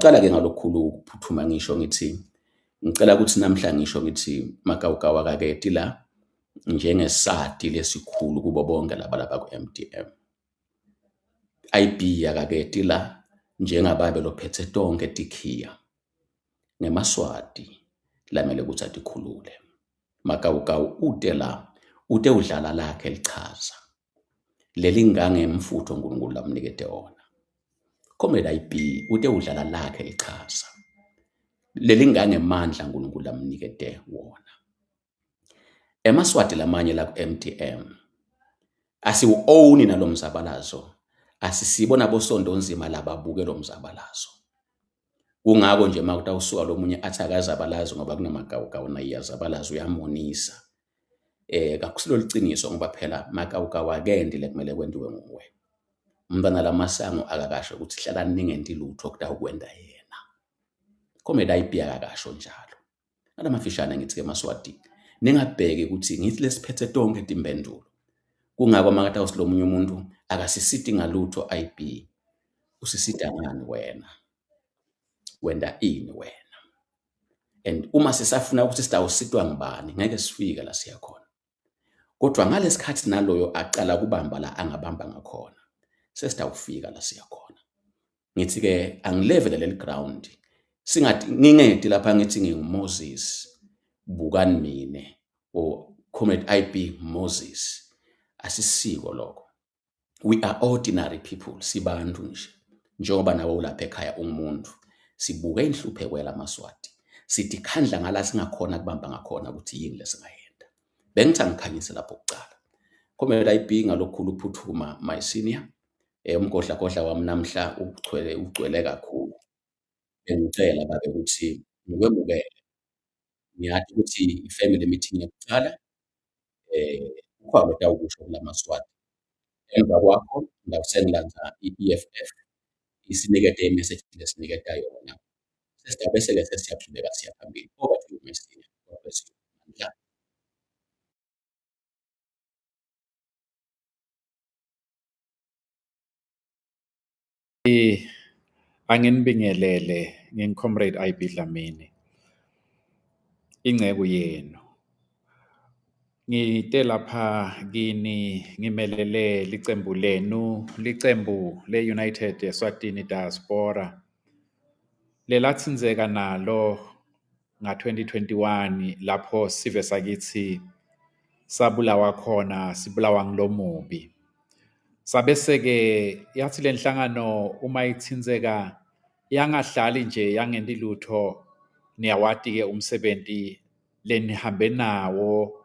Qala-ke ngalokukhulu ukuphuthuma ngisho ngithi, ngicela ukuthi namhla ngisho ngithi Makawukawa akaketi la njengesati lesikhulu kubo bonke laba ku-MDM. IB akaketi la njengababe lophethe tonke tikhiya. NgeMaswati lamele ukuthi atikhulule. Makawukawa ute la, ute udlala lakhe lichaza. Leli ngangemfutho uNkulunkulu lamnikete wona. Comrade IB ute udlala lakhe lichaza. Leli ngangemandla uNkulunkulu lamnikete wona. EmaSwati lamanye la ku-MDM asiwu-own nalo mzabalazo, asisibona bosonto nzima lababuke lo mzabalazo. Kungako nje makutawusuka lo munye athi akazabalazi ngoba kunaMakawukawa naye iyazabalaza uyamonisa. Kakusilo liciniso ngoba phela Makawukawa akendile kumele kwenziwe nguwe. Umntwana lamasango akakasho ukuthi hlala ningenti lutho kutawukwenda yena. Comrade IB akakasho njalo. Alamafishane ngithi eMaswati ningabheki ukuthi ngithi lesiphethe tonke timpendulo. Kungako makatawusi lo munye umuntu akasisiti ngalutho IB. Usisita ngani wena? Wenda ini wena? And uma sisafuna ukuthi sitawusitwa ngibani ngeke sifike la siya khona. Kodwa ngalesikhathi naloyo aqala kubamba la angabamba ngakhona, sesitawufika la siya khona. Ngithi ke angilevele leli ground. Singathi ngingedi lapha ngithi nginguMoses, bukani mine, o Comrade IB Moses. Asisiko lokho. We are ordinary people, sibantu nje. Njengoba nawe ulapha ekhaya umuntu, sibuka inhlupheko yalaMaswati. Sithi khandla ngala singakhona kubamba ngakhona ukuthi yini lesingayenda. Bengithi angikhanyise lapho kuqala. Comrade IB ngalokukhulu ukuphuthuma my senior. Umgodla wami namhla ugcwele kakhulu. Bengicela babe ukuthi ngikwemukele. Ngiyathi ukuthi i-family meeting yokuqala ukhona otawukusho kulaMaswati. Emva kwakho ngawusengilanza i-EFF isinikete imessage lesiniketa yona. Bese-ke sesiyaqhubeka siya phambili. Over to you, my senior. God bless you. Anginibingelele ngingicomrade IB Dlamini, ingceku yenu. Ngite lapha kini ngimelele licembu lenu, licembu le-United Eswatini Diaspora. Lelatsinzeka nalo nga-2021 lapho sive sakithi sabulawa khona, sibulawa ngilomubi. Sabese-ke yathi le nhlangano uma ithinzeka yangahlali nje yangenti lutho, niyawati-ke umsebenzi lenihambe nayo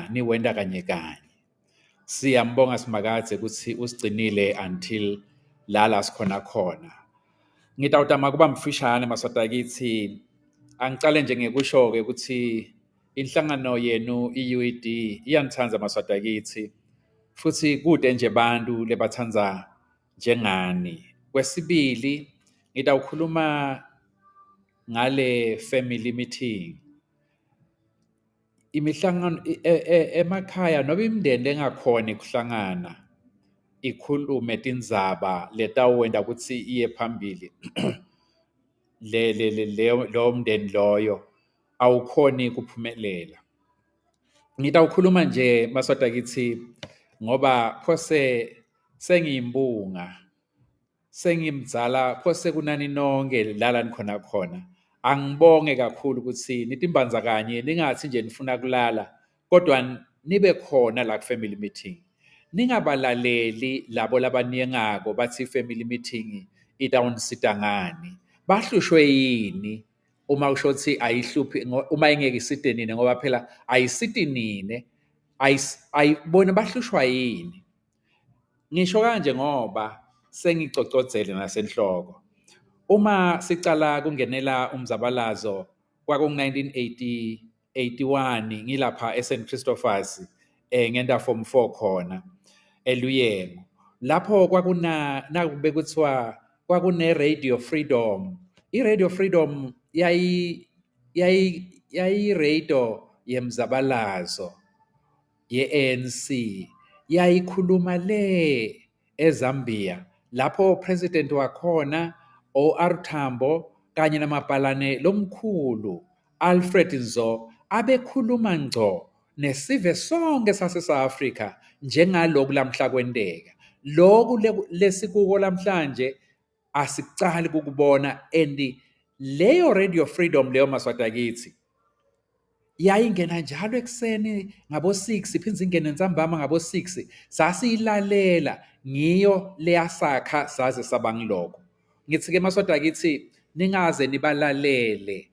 niwenda kanye kanye. Siyambonga Simakadze ukuthi usigcinile until la sikhona khona. Ngitawutama kuba mfishane Maswati akithi, angicale nje ngikusho-ke ukuthi inhlangano yenu i-UED iyanithanza Maswati akithi, futhi kude nje bantu lebathanza njengani. Kwesibili, ngitawukhuluma ngale family meeting. Imihlangano emakhaya noba imindeni lengakhoni kuhlangana ikhulume tindzaba letawenda ukuthi iye phambili, lo mndeni loyo awukhoni kuphumelela. Ngitawukhuluma nje Maswati akithi ngoba phose sengiyimbunga, sengimdzala, phose kunani nonke lala nikhona khona. Angibonge kakhulu ukuthi nitimbanza kanye, ningathi nje nifuna kulala, kodwa nibe khona la ku-family meeting. Ningabalaleli labo labaniyengako bathi family meeting itawunisita ngani. Bahlushwe yini uma usho ukuthi ayihluphi, uma ingeke isite nini ngoba phela ayisiti nini, bona bahlushwa yini. Ngisho kanje ngoba sengicocodzele nasenhloko. Uma sicala kungenela umzabalazo kwaku-1981 ngilapha eSt Christophers ngenda form 4 khona eLuyengo. Lapho nakube kuthiwa kwakune Radio Freedom. I-Radio Freedom yayi radio yemzabalazo ye-ANC, yayikhuluma le eZambia lapho president wakhona o-R Tambo kanye namabhalane lomkhulu Alfred Nzo abekhuluma ngco nesive sonke sase-South Africa njengaloku lamhla kwenteka. Loku lesikuko lamhlanje asicali kukubona, and leyo Radio Freedom leyo Maswati akithi yayingena njalo ekuseni ngabo-6 iphindze ingene entsambama ngabo-6 sasiyilalela ngiyo leyasakha saze sabangiloko. Ngithi-ke Maswati akithi ningaze nibalalele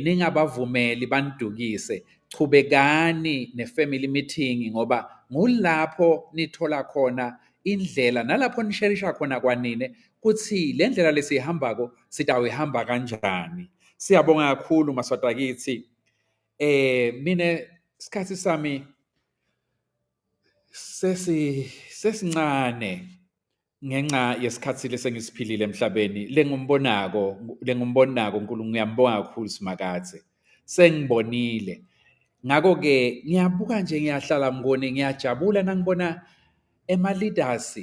ningabavumeli banidukise, chubekani ne-family meeting ngoba ngulapho nithola khona indlela nalapho nisherisha khona kwanine kuthi le ndlela lesihambako sitawihamba kanjani. Siyabonga kakhulu Maswati akithi. Mina isikhathi sami sesincane ngenxa yesikhathi lesengisiphilile emhlabeni lengumbonako uNkulunkulu. Ngiyambonga kakhulu Simakadze, sengibonile. Ngakho-ke ngiyabuka nje, ngiyahlala ngibone, ngiyajabula nangibona ema-leaders,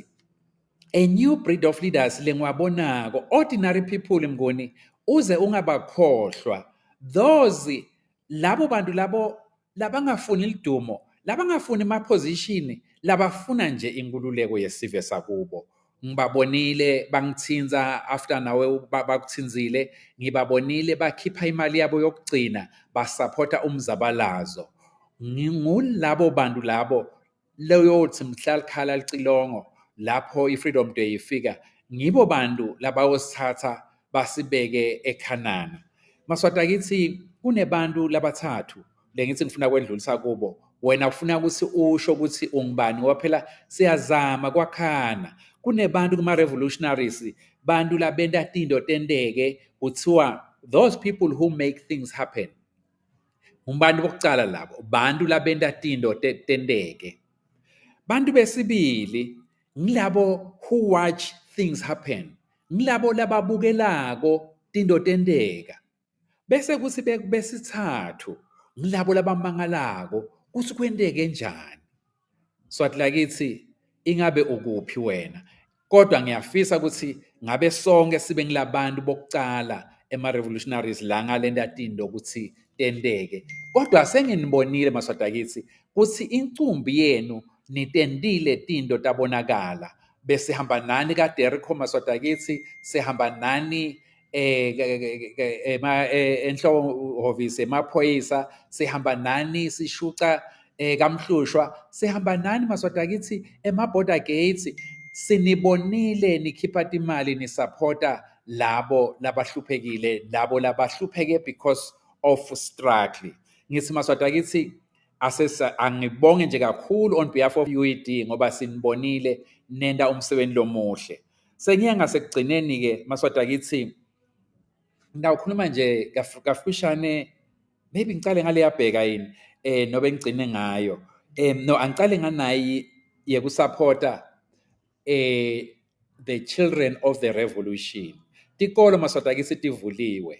a new breed of leaders lengiwabonako, ordinary people mngoni, uze ungabakhohlwa those labo bantu labo labangafuni lidumo, labangafuni ama-position, labafuna nje inkululeko yesive sakubo. Ngibabonile bangithinza after nawe bakuthinzile, ngibabonile bakhipha imali yabo yokugcina basupporta umzabalazo. Ngulabo bantu labo leyothi mhla likhala licilongo lapho i-Freedom Day ifika, ngibo bantu labawosithatha basibeke ekhanana. Maswati akithi kunebantu labathathu lengithi ngifuna kwendlulisa kubo. Wena ufuna ukuthi usho ukuthi ungibani ngoba phela siyazama kwakhana. Kunebantu kuma-revolutionaries, bantu labenta tinto tendeke, kuthiwa those people who make things happen. Umbantu bokucala labo, bantu labenta tinto tendeke. Bantu besibili, ngilabo who watch things happen. Ngilabo lababukelako tinto tendeka. Bese kuthi besithathu, ngilabo labamangalako kuthi kwenteke njani. Swati lakithi ingabe ukuphi wena, kodwa ngiyafisa ukuthi ngabe sonke sibe ngilabantu bokucala ema-revolutionaries la ngalenta tinto ukuthi tendeke. Kodwa senginibonile Maswati akithi kuthi incumbi yenu nitendile tinto tabonakala. Besihamba nani kaDerrico Maswati akithi, sihamba nani enhlohovisi emaphoyisa, sihamba nani sishuca kaMhlushwa, sihamba nani Maswati akithi ema-border gates. Sinibonile nikhipha imali nisupporta labo labahluphekile, labo labahlupheke because of struggle. Ngithi Maswati akithi angibonge nje kakhulu on behalf of UED ngoba sinibonile nenda umsebenzi lomuhle. Sengiya ngasekugcineni-ke Maswati akithi ngawukhuluma nje kafishane, maybe ngicale ngale yabheka yini nobe ngigcine ngayo. No, angicale nganayi yekusupporta the children of the revolution. Tikolo Maswati akithi tivuliwe.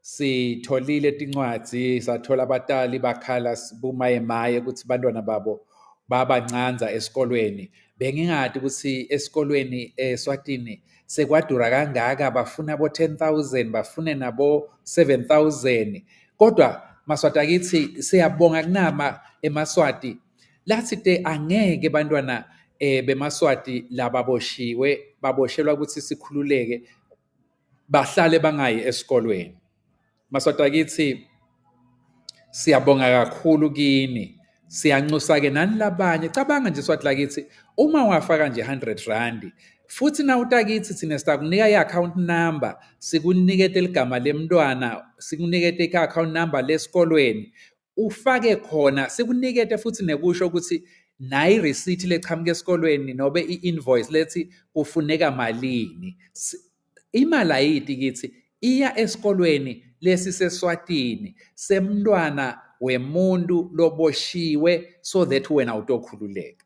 Sitholile tincwadzi, sathola abatali bakhala bumayemaye ukuthi bantwana babo babancanza esikolweni. Bengingadi ukuthi esikolweni eSwatini sekwadura kangaka, bafuna bo 10,000, bafune nabo 7,000. Kodwa Maswati akithi siyabonga kunama eMaswati lathi te angeke bantwana beMaswati lababoshiwe baboshelwa ukuthi sikhululeke bahlale bangayi esikolweni. Maswati akithi siyabonga kakhulu kini, siyanxusa ke nani labanye. Cabanga nje Swati lakithi uma wafaka nje 100 rand futhi na utakithi thina sitakunika i-account number, sikunikete igama lemntwana, sikunikete i-account number lesikolweni, ufake khona, sikunikete futhi nekusho ukuthi nayi receipt lechamuke esikolweni nobe i-invoice lethi kufuneka malini. Imali ayiti kithi iya esikolweni lesi seSwatini semntwana wemuntu loboshiwe so that wena utokhululeka.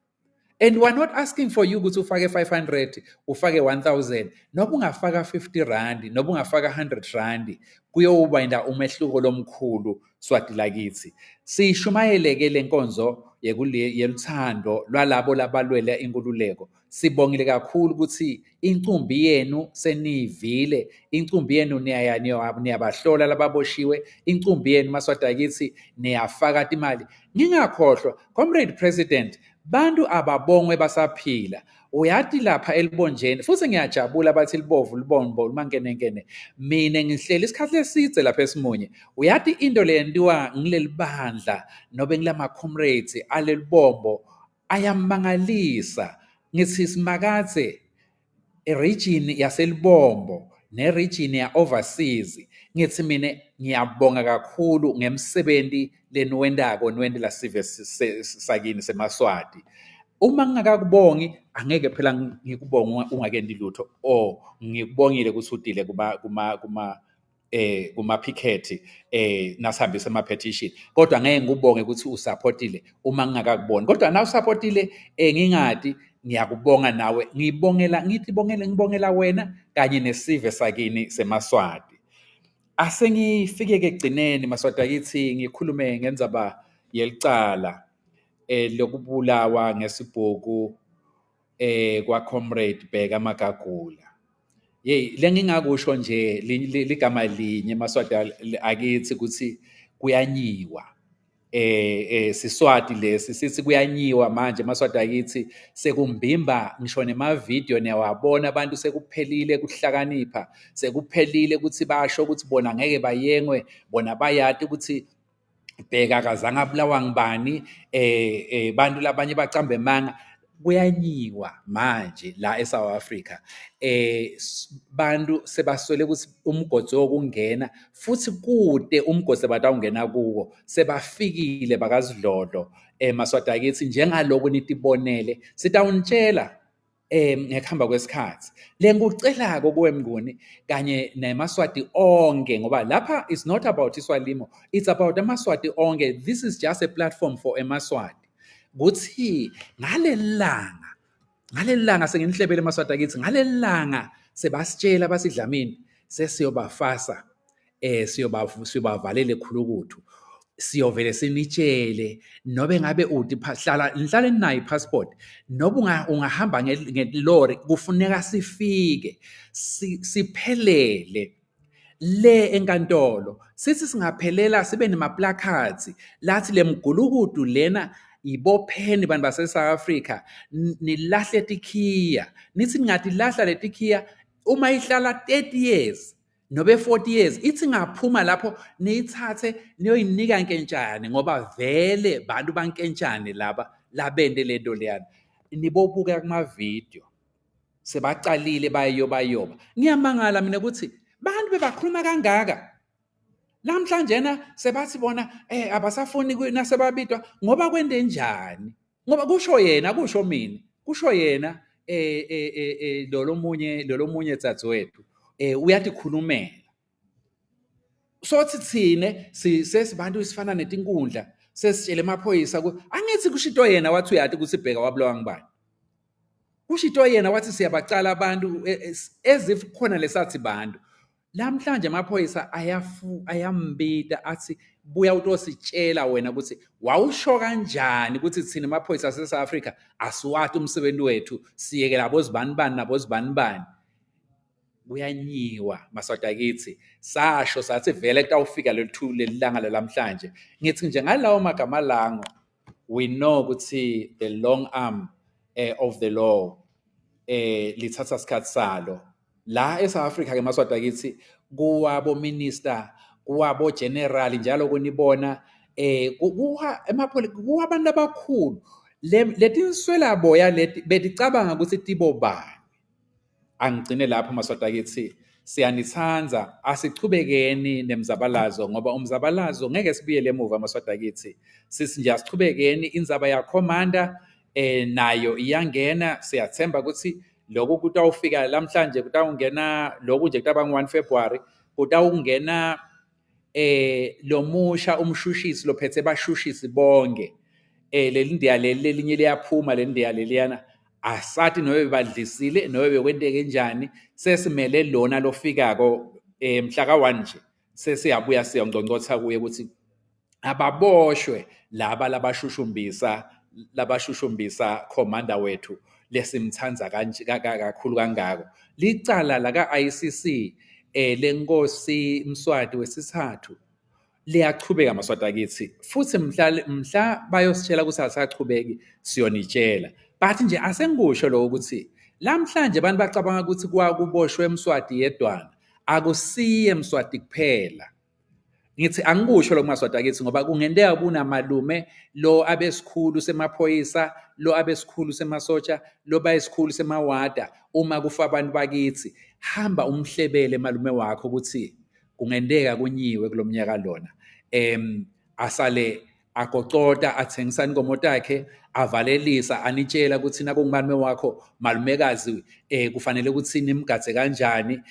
And we're not asking for you ukuthi ufake 500, ufake 1,000, noba ungafaka 50 rand, noba ungafaka 100 rand, kuyoba umehluko lomkhulu Swati lakithi. Sishumayeleke le nkonzo yeluthando lwalabo labalwela inkululeko. Sibongile kakhulu ukuthi incumbi yenu seniyivile, incumbi yenu niyabahlola lababoshiwe, incumbi yenu maswati akithi niyafaka imali. Ngingakhohlwa, Comrade President, bantu ababongwe basaphila. Uyathi lapha elibonjeni futhi ngiyajabula bathi libovu libombo limankenenkene. Mina ngihleli isikhathi lesidze lapha eSimunye. Uyathi into le yenziwa ngileli bandla nobe ngilama comrades alelibombo ayamangalisa. Ngithi simakathe region yaselibombo ne-region ya-overseas. Ngithi mina ngiyabonga kakhulu ngemsebenzi leniwendako niwendela sive sakini seMaswati. Uma ngingakakubongi angeke phela ngikubonga ungakendi lutho ngikubongile ukuthi udile kuma picket nasihambisa ama petition, kodwa ngeke ngikubonge ukuthi usupportile uma ngingakakuboni. Kodwa na usupportile ngingadi ngiyakubonga nawe, ngibongela wena kanye nesive sakini seMaswati. Asengifike ke egcineni Maswati akithi ngikhulume ngenzaba yelicala lokubulawa ngesibhuku kwa Comrade Bheka Magagula. Lengingakusho nje ligama linye Maswati akithi ukuthi kuyanyiwa. Siswati lesi sithi kuyanyiwa manje Maswati akithi sekumbimba ngisho nemavideo niyawabona abantu sekuphelile kuhlakanipha, sekuphelile ukuthi basho ukuthi bona ngeke bayengwe, bona bayati ukuthi Bheka akazange abulawa ngibani, bantu labanye bacambe manga. Kuyanyiwa manje la eSouth Africa. Bantu sebaswele ukuthi umgodi wokungena futhi kude umgodi batawungena kuwo, sebafikile bakaZidlodlo. Maswati akithi njengaloko nitibonele sitawunitshela ngekuhamba kwesikhathi. Lengikucelako kuwe Mnguni kanye neMaswati onke ngoba lapha is not about iSwalimo, it's about aMaswati onke. This is just a platform for eMaswati. Kuthi ngalelanga senginihlebele Maswati akithi, ngalelanga sebasitshela basidlamini sesiyobafasa siyobavalele ekhulukuthu, siyovele sinitshele nobe ngabe uthi nihlale ninayo passport noba ungahamba ngelori kufuneka sifike siphelele le enkantolo, sithi singaphelela sibe nemaplacards lathi lemgulukudu lena ibopheni bantu base-South Africa, nilahle tikhiya. Nithi ningatilahla letikhiya uma ihlala 30 years nobe 40 years, ithi ngaphuma lapho niyithathe niyoyinika nkentshane ngoba vele bantu bankentshane laba labende lento leyana. Nibobuka kuma-video sebaqalile bayoba. Ngiyamangala mina ukuthi bantu bebakhuluma kangaka. Namhlanje sebathi bona abasafuni nasebabitwa ngoba kwende njani, ngoba kusho yena, kusho mina, kusho yena lo munye dzadzewethu uyathi khulumela. Sothi thine sesibantu isifana netinkundla sesitshele emaphoyisa angithi kushito yena wathi uyathi ukuthi Bheka wabulawa ngibani, kushito yena wathi siyabacala abantu as if khona lesathi bantu. Namhlanje amaphoyisa ayambita athi buya utositshela wena ukuthi wawusho kanjani ukuthi thina amaphoyisa ase-South Africa asiwathi umsebenzi wethu, siyeke labo zibanibani nabo zibanibani. Kuyanyiwa Maswati akithi, sasho sathi vele kutawufika lelilanga lamhlanje. Ngithi nje ngalawo magama lango we know ukuthi the long arm of the law lithatha isikhathi salo. La eSouth Africa ke Maswati akithi kuwabo minister, kuwabo general njalo kunibona kuwabantu abakhulu leti nswela boya leti beticabanga ukuthi tibo bani. Angigcine lapho Maswati akithi, siyanithanza, asichubekeni nemzabalazo ngoba umzabalazo ngeke sibuyele emuva Maswati akithi. Sisi nje asichubekeni, inzaba yakhomanda nayo iyangena. Siyathemba ukuthi lokho kutawufika lamhlanje, kutawungena lokhu nje kutaba ngo-1 February, kutawungena lo musha umshushisi lophethe bashushisi bonke. Leli ndiya lelinye liyaphuma, leli ndiya leliyana asathi nobe badlisile nobe bekwenteke kanjani, sesimele lona lofikako mhla ka-1 nje sesiyabuya siyongconcotha kuye ukuthi ababoshwe laba labashushumbisa labashushumbisa commander wethu lesimthanza kakhulu kangako licala la ka-ICC lenkosi Mswati wesithathu liyachubeka maswati akithi futhi mhla bayositshela ukuthi asachubeki siyonitshela but nje asengikusho lo ukuthi lamhlanje abantu bacabanga ukuthi kwakuboshwe Mswati yedwana akusiye Mswati kuphela ngithi angikusho lo maswati akithi ngoba kungendeka kunamalume lo abesikhulu semaphoyisa lo abesikhulu semasotsha lo bayisikhulu semawada uma kufa abantu bakithi hamba umhlebele malume wakho ukuthi kungendeka kunyiwe kulomnyaka lona asale agoqoda athengisa inkomo takhe avalelisa anitshela ukuthi nakungumalume wakho malumekazi kufanele ukuthi nimgadze kanjani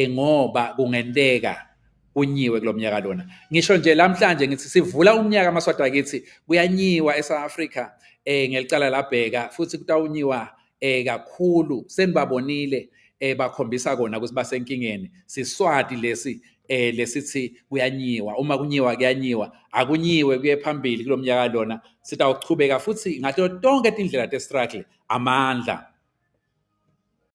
ngoba kungendeka kunyiwe kulomnyaka lona ngisho nje namhlanje ngithi sivula umnyaka amaswati akithi kuyanyiwa eSouth Africa ngelicala labheka futhi kutawunyiwa kakhulu senibabonile bakhombisa kona ukuthi basenkingeni siswati lesithi kuyanyiwa uma kunyiwa kuyanyiwa akunyiwe kuye phambili kulomnyaka lona sitawuchubeka futhi ngathi tonke indlela te struggle amandla